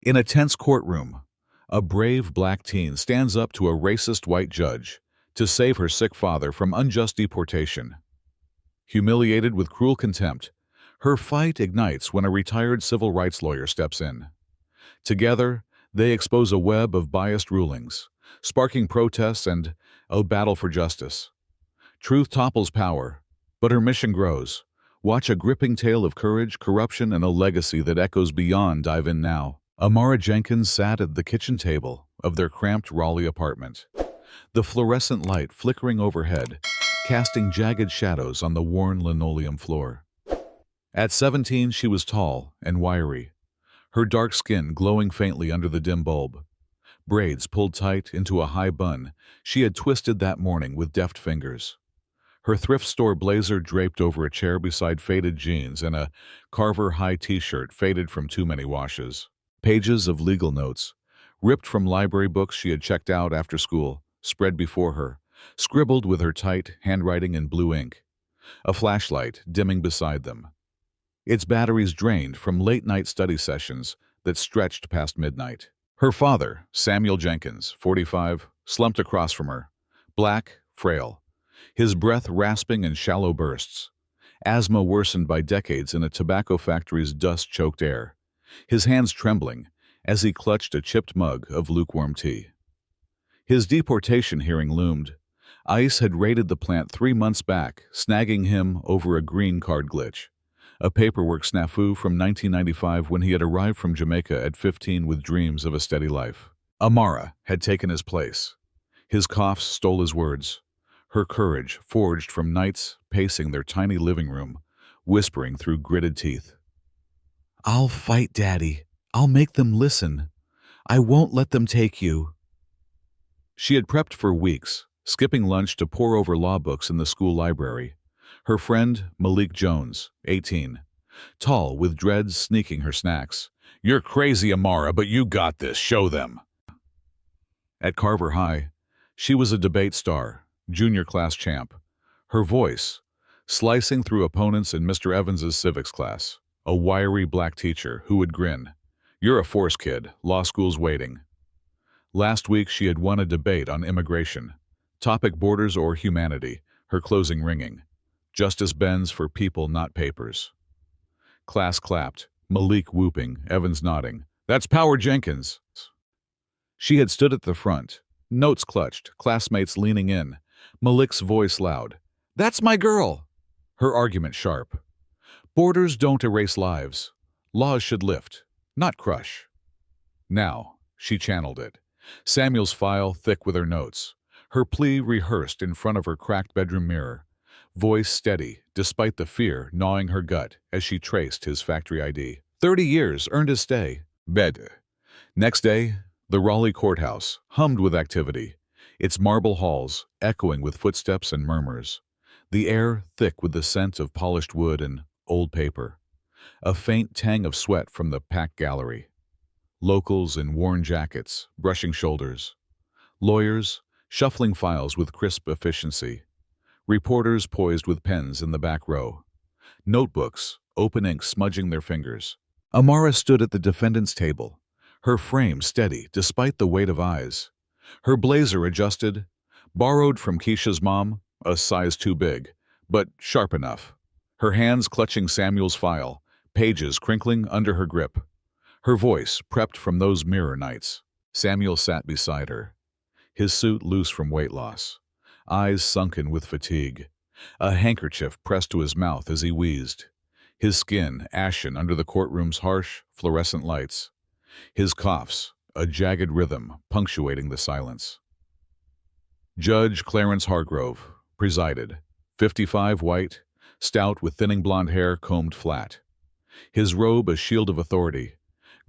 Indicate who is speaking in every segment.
Speaker 1: In a tense courtroom, a brave black teen stands up to a racist white judge to save her sick father from unjust deportation. Humiliated with cruel contempt, her fight ignites when a retired civil rights lawyer steps in. Together, they expose a web of biased rulings, sparking protests and a battle for justice. Truth topples power, but her mission grows. Watch a gripping tale of courage, corruption, and a legacy that echoes beyond Dive In Now. Amara Jenkins sat at the kitchen table of their cramped Raleigh apartment, the fluorescent light flickering overhead, casting jagged shadows on the worn linoleum floor. At 17, she was tall and wiry, her dark skin glowing faintly under the dim bulb. Braids pulled tight into a high bun she had twisted that morning with deft fingers. Her thrift store blazer draped over a chair beside faded jeans and a Carver high t-shirt faded from too many washes. Pages of legal notes, ripped from library books she had checked out after school, spread before her, scribbled with her tight handwriting in blue ink. A flashlight dimming beside them, its batteries drained from late-night study sessions that stretched past midnight. Her father, Samuel Jenkins, 45, slumped across from her, black, frail, his breath rasping in shallow bursts, asthma worsened by decades in a tobacco factory's dust-choked air, his hands trembling as he clutched a chipped mug of lukewarm tea. His deportation hearing loomed. ICE had raided the plant 3 months back, snagging him over a green card glitch, a paperwork snafu from 1995 when he had arrived from Jamaica at 15 with dreams of a steady life. Amara had taken his place. His coughs stole his words, her courage forged from nights pacing their tiny living room, whispering through gritted teeth. "I'll fight, Daddy. I'll make them listen. I won't let them take you." She had prepped for weeks, skipping lunch to pore over law books in the school library. Her friend, Malik Jones, 18, tall with dreads sneaking her snacks. "You're crazy, Amara, but you got this. Show them." At Carver High, she was a debate star, junior class champ. Her voice, slicing through opponents in Mr. Evans's civics class, a wiry black teacher who would grin. "You're a force kid. Law school's waiting." Last week she had won a debate on immigration. Topic borders or humanity, her closing ringing. Justice bends for people, not papers. Class clapped, Malik whooping, Evans nodding. "That's Power Jenkins." She had stood at the front, notes clutched, classmates leaning in, Malik's voice loud. "That's my girl!" Her argument sharp. Borders don't erase lives. Laws should lift, not crush. Now, she channeled it. Samuel's file thick with her notes. Her plea rehearsed in front of her cracked bedroom mirror. Voice steady, despite the fear gnawing her gut as she traced his factory ID. 30 years, earned his stay. Bed. Next day, the Raleigh courthouse, hummed with activity, its marble halls echoing with footsteps and murmurs. The air thick with the scent of polished wood and old paper. A faint tang of sweat from the packed gallery. Locals in worn jackets, brushing shoulders. Lawyers, shuffling files with crisp efficiency. Reporters poised with pens in the back row. Notebooks, open ink smudging their fingers. Amara stood at the defendant's table, her frame steady despite the weight of eyes. Her blazer adjusted, borrowed from Keisha's mom, a size too big, but sharp enough. Her hands clutching Samuel's file, pages crinkling under her grip. Her voice prepped from those mirror nights. Samuel sat beside her, his suit loose from weight loss, eyes sunken with fatigue, a handkerchief pressed to his mouth as he wheezed, his skin ashen under the courtroom's harsh, fluorescent lights, his coughs a jagged rhythm punctuating the silence. Judge Clarence Hargrove presided, 55 white, stout with thinning blonde hair combed flat. His robe a shield of authority,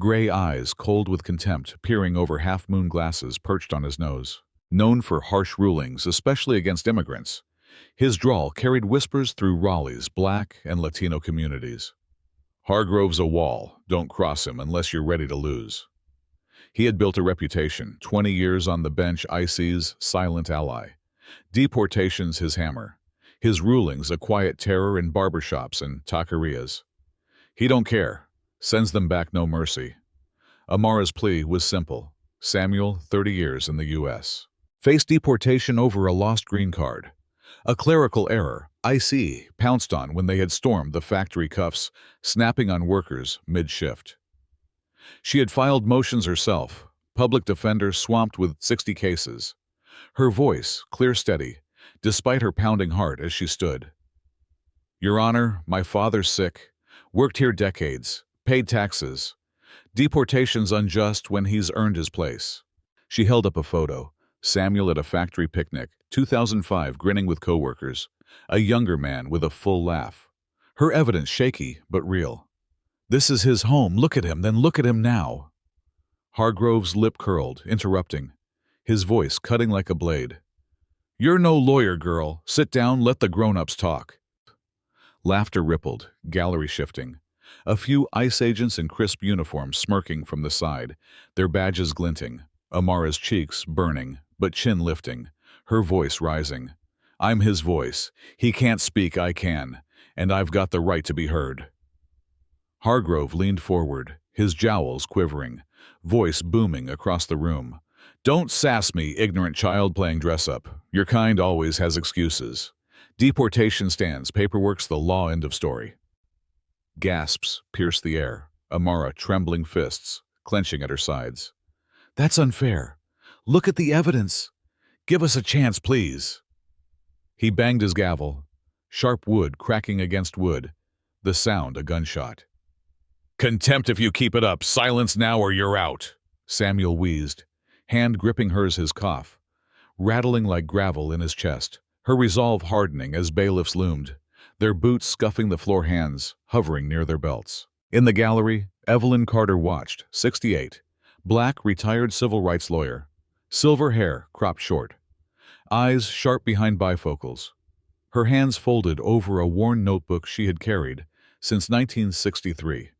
Speaker 1: gray eyes cold with contempt peering over half-moon glasses perched on his nose. Known for harsh rulings, especially against immigrants, his drawl carried whispers through Raleigh's Black and Latino communities. "Hargrove's a wall. Don't cross him unless you're ready to lose." He had built a reputation, 20 years on the bench, IC's silent ally. Deportation's his hammer. His rulings a quiet terror in barbershops and taquerias. He don't care. Sends them back no mercy. Amara's plea was simple. Samuel, 30 years in the U.S. Faced deportation over a lost green card. A clerical error, IC, pounced on when they had stormed the factory cuffs, snapping on workers mid-shift. She had filed motions herself, public defender swamped with 60 cases. Her voice, clear steady, despite her pounding heart as she stood. Your Honor, my father's sick, worked here decades, paid taxes. Deportation's unjust when he's earned his place. She held up a photo, Samuel at a factory picnic, 2005, grinning with coworkers, a younger man with a full laugh. Her evidence shaky but real. This is his home, look at him, then look at him now. Hargrove's lip curled, interrupting, his voice cutting like a blade. You're no lawyer, girl. Sit down, let the grown-ups talk. Laughter rippled, gallery shifting. A few ICE agents in crisp uniforms smirking from the side, their badges glinting. Amara's cheeks burning, but chin lifting, her voice rising. I'm his voice. He can't speak, I can, and I've got the right to be heard. Hargrove leaned forward, his jowls quivering, voice booming across the room. Don't sass me, ignorant child playing dress-up. Your kind always has excuses. Deportation stands, paperwork's the law, end of story. Gasps pierced the air, Amara trembling fists, clenching at her sides. That's unfair. Look at the evidence. Give us a chance, please. He banged his gavel, sharp wood cracking against wood, the sound a gunshot. Contempt if you keep it up. Silence now or you're out. Samuel wheezed, hand gripping hers, his cough, rattling like gravel in his chest, her resolve hardening as bailiffs loomed, their boots scuffing the floor, hands hovering near their belts. In the gallery, Evelyn Carter watched, 68, black, retired civil rights lawyer, silver hair cropped short, eyes sharp behind bifocals, her hands folded over a worn notebook she had carried since 1963.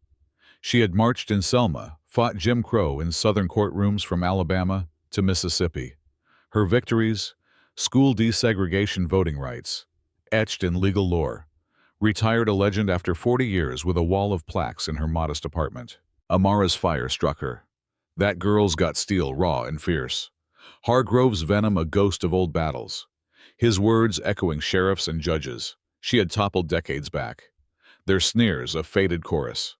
Speaker 1: She had marched in Selma, fought Jim Crow in southern courtrooms from Alabama to Mississippi. Her victories, school desegregation, voting rights, etched in legal lore. Retired a legend after 40 years with a wall of plaques in her modest apartment. Amara's fire struck her. That girl's got steel, raw and fierce. Hargrove's venom a ghost of old battles. His words echoing sheriffs and judges she had toppled decades back. Their sneers a faded chorus.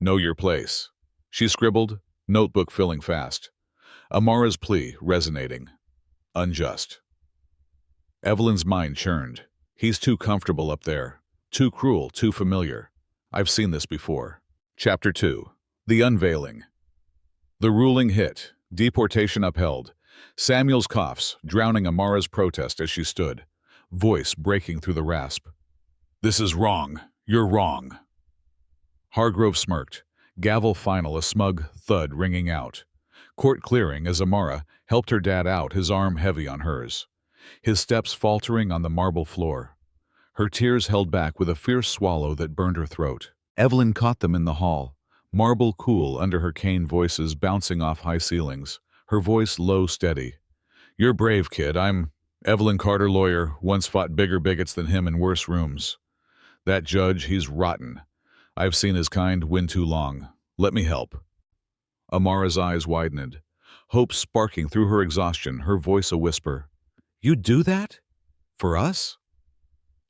Speaker 1: Know your place. She scribbled, notebook filling fast. Amara's plea resonating. Unjust. Evelyn's mind churned. He's too comfortable up there. Too cruel, too familiar. I've seen this before. Chapter 2. The Unveiling. The ruling hit. Deportation upheld. Samuel's coughs drowning Amara's protest as she stood, voice breaking through the rasp. This is wrong. You're wrong. Hargrove smirked, gavel final a smug thud ringing out. Court clearing as Amara helped her dad out, his arm heavy on hers. His steps faltering on the marble floor. Her tears held back with a fierce swallow that burned her throat. Evelyn caught them in the hall, marble cool under her cane, voices bouncing off high ceilings, her voice low, steady. You're brave, kid. I'm Evelyn Carter, lawyer, once fought bigger bigots than him in worse rooms. That judge, he's rotten. I've seen his kind win too long. Let me help. Amara's eyes widened, hope sparking through her exhaustion, her voice a whisper. You'd do that? For us?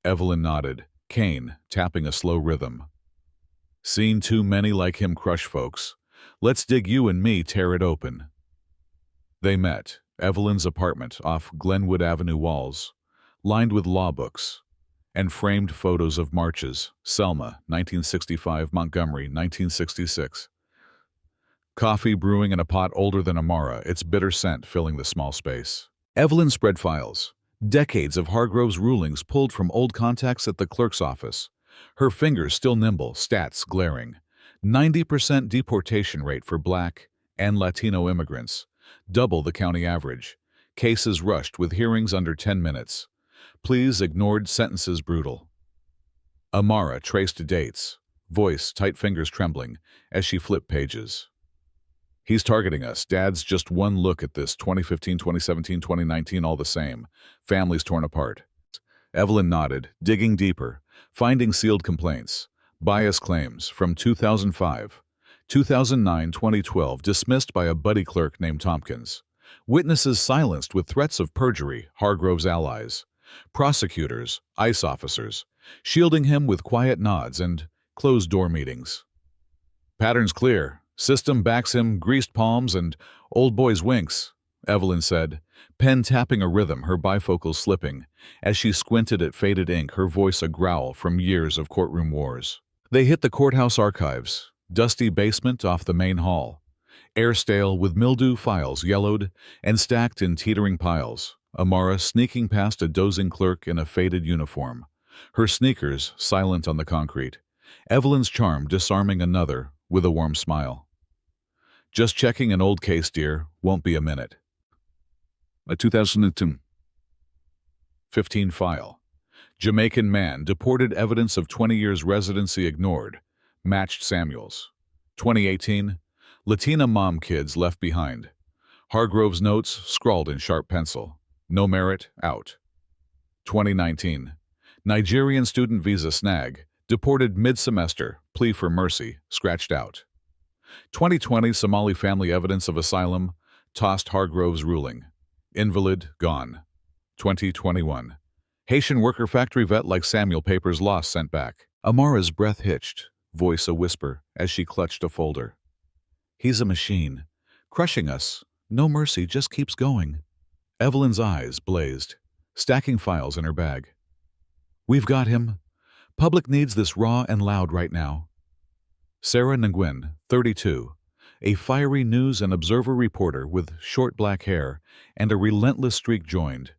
Speaker 1: Evelyn nodded, cane tapping a slow rhythm. Seen too many like him crush folks. Let's dig you and me, tear it open. They met, Evelyn's apartment off Glenwood Avenue, walls lined with law books and framed photos of marches, Selma, 1965, Montgomery, 1966. Coffee brewing in a pot older than Amara, its bitter scent filling the small space. Evelyn spread files, decades of Hargrove's rulings pulled from old contacts at the clerk's office, her fingers still nimble, stats glaring. 90% deportation rate for Black and Latino immigrants, double the county average. Cases rushed with hearings under 10 minutes. Pleas ignored, sentences brutal. Amara traced dates, voice, tight fingers trembling as she flipped pages. He's targeting us. Dad's just one look at this. 2015, 2017, 2019, all the same. Families torn apart. Evelyn nodded, digging deeper, finding sealed complaints, bias claims from 2005, 2009-2012, dismissed by a buddy clerk named Tompkins. Witnesses silenced with threats of perjury, Hargrove's allies. Prosecutors, ICE officers, shielding him with quiet nods and closed-door meetings. Pattern's clear. System backs him, greased palms, and old boy's winks, Evelyn said, pen tapping a rhythm, her bifocals slipping. As she squinted at faded ink, her voice a growl from years of courtroom wars. They hit the courthouse archives, dusty basement off the main hall. Air stale with mildew, files yellowed and stacked in teetering piles. Amara sneaking past a dozing clerk in a faded uniform, her sneakers silent on the concrete. Evelyn's charm disarming another with a warm smile. Just checking an old case, dear. Won't be a minute. A 2015 file. Jamaican man deported, evidence of 20 years residency ignored. Matched Samuels. 2018. Latina mom, kids left behind. Hargrove's notes scrawled in sharp pencil. No merit, out. 2019. Nigerian student visa snag. Deported mid-semester. Plea for mercy. Scratched out. 2020. Somali family, evidence of asylum. Tossed, Hargrove's ruling. Invalid, gone. 2021. Haitian worker factory vet like Samuel, papers lost, sent back. Amara's breath hitched, voice a whisper as she clutched a folder. He's a machine. Crushing us. No mercy, just keeps going. Evelyn's eyes blazed, stacking files in her bag. We've got him. Public needs this raw and loud right now. Sarah Nguyen, 32, a fiery News and Observer reporter with short black hair and a relentless streak joined,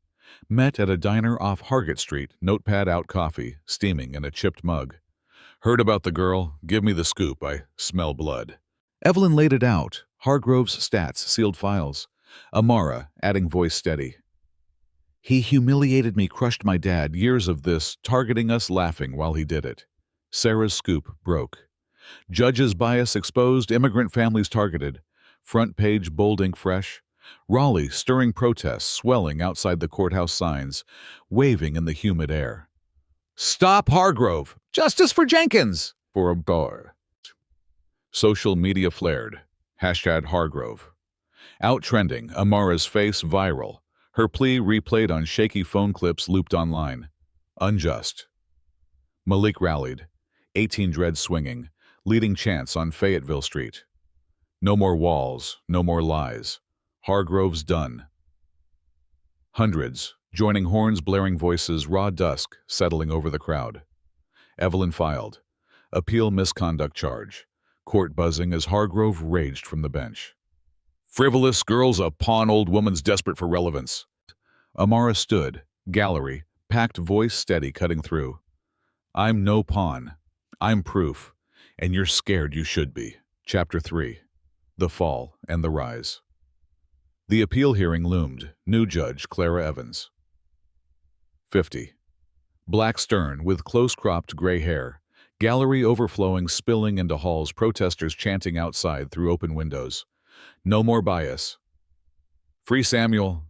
Speaker 1: met at a diner off Hargett Street, notepad out, coffee steaming in a chipped mug. Heard about the girl, give me the scoop, I smell blood. Evelyn laid it out, Hargrove's stats, sealed files. Amara, adding voice steady. He humiliated me, crushed my dad, years of this, targeting us, laughing while he did it. Sarah's scoop broke. Judges' bias exposed, immigrant families targeted. Front page, bold ink fresh. Raleigh, stirring protests, swelling outside the courthouse signs, waving in the humid air. Stop Hargrove! Justice for Jenkins! For a bar. Social media flared. Hashtag Hargrove. Out trending, Amara's face viral. Her plea replayed on shaky phone clips looped online. Unjust. Malik rallied. 18 dreads swinging. Leading chants on Fayetteville Street. No more walls, no more lies. Hargrove's done. Hundreds, joining horns, blaring voices, raw dusk settling over the crowd. Evelyn filed. Appeal misconduct charge. Court buzzing as Hargrove raged from the bench. Frivolous girl's a pawn, old woman's desperate for relevance. Amara stood, gallery, packed voice steady, cutting through. I'm no pawn. I'm proof. And you're scared, you should be. Chapter 3. The Fall and the Rise. The appeal hearing loomed. New judge Clara Evans. 50. Black stern with close-cropped gray hair. Gallery overflowing, spilling into halls, protesters chanting outside through open windows. No more bias. Free Samuel.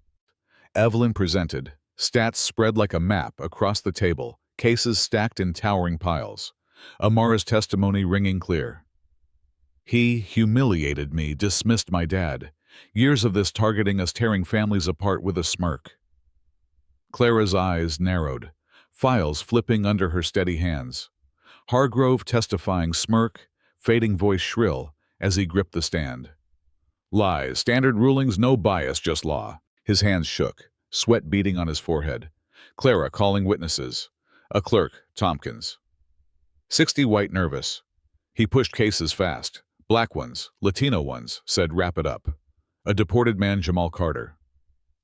Speaker 1: Evelyn presented. Stats spread like a map across the table, cases stacked in towering piles. Amara's testimony ringing clear. He humiliated me, dismissed my dad. Years of this targeting us, tearing families apart with a smirk. Clara's eyes narrowed, files flipping under her steady hands. Hargrove testifying, smirk, fading voice shrill as he gripped the stand. Lies, standard rulings, no bias, just law. His hands shook, sweat beading on his forehead. Clara calling witnesses. A clerk, Tompkins. 60 white, nervous. He pushed cases fast. Black ones, Latino ones, said wrap it up. A deported man, Jamal Carter.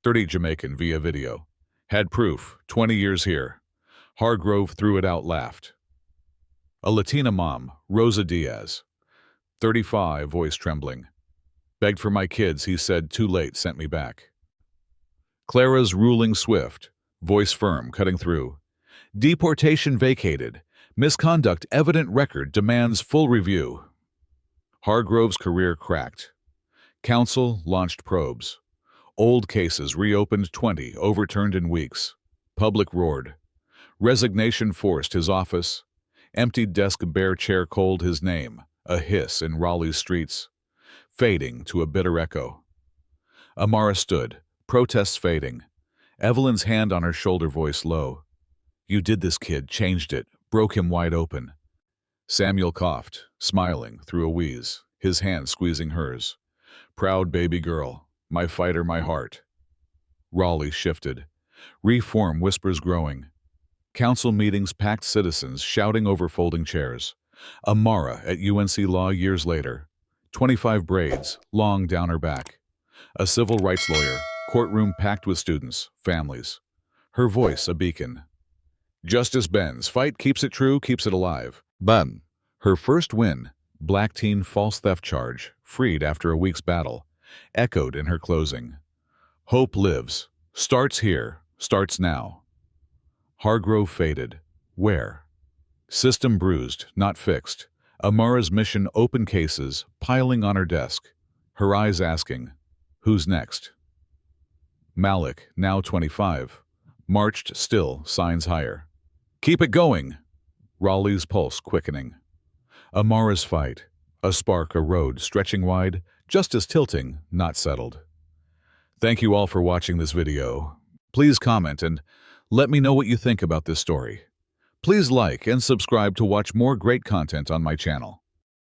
Speaker 1: 30 Jamaican via video. Had proof, 20 years here. Hargrove threw it out, laughed. A Latina mom, Rosa Diaz. 35, voice trembling. Begged for my kids, he said, too late, sent me back. Clara's ruling swift, voice firm, cutting through. Deportation vacated. Misconduct evident, record demands full review. Hargrove's career cracked. Counsel launched probes. Old cases reopened, 20, overturned in weeks. Public roared. Resignation forced his office. Emptied desk, bare chair, cold his name. A hiss in Raleigh's streets, fading to a bitter echo. Amara stood, protests fading. Evelyn's hand on her shoulder, voice low. You did this, kid, changed it, broke him wide open. Samuel coughed, smiling through a wheeze, his hand squeezing hers. Proud baby girl, my fighter, my heart. Raleigh shifted. Reform whispers growing. Council meetings, packed citizens shouting over folding chairs. Amara at UNC Law years later. 25 braids, long down her back. A civil rights lawyer, courtroom packed with students, families. Her voice a beacon. Justice bends, fight keeps it true, keeps it alive. But her first win, black teen false theft charge, freed after a week's battle, echoed in her closing. Hope lives, starts here, starts now. Hargrove faded. Where? System bruised, not fixed. Amara's mission, open cases, piling on her desk. Her eyes asking, who's next? Malik, now 25, marched still, signs higher. Keep it going! Raleigh's pulse quickening. Amara's fight, a spark, a road stretching wide, justice tilting, not settled. Thank you all for watching this video. Please comment and let me know what you think about this story. Please like and subscribe to watch more great content on my channel.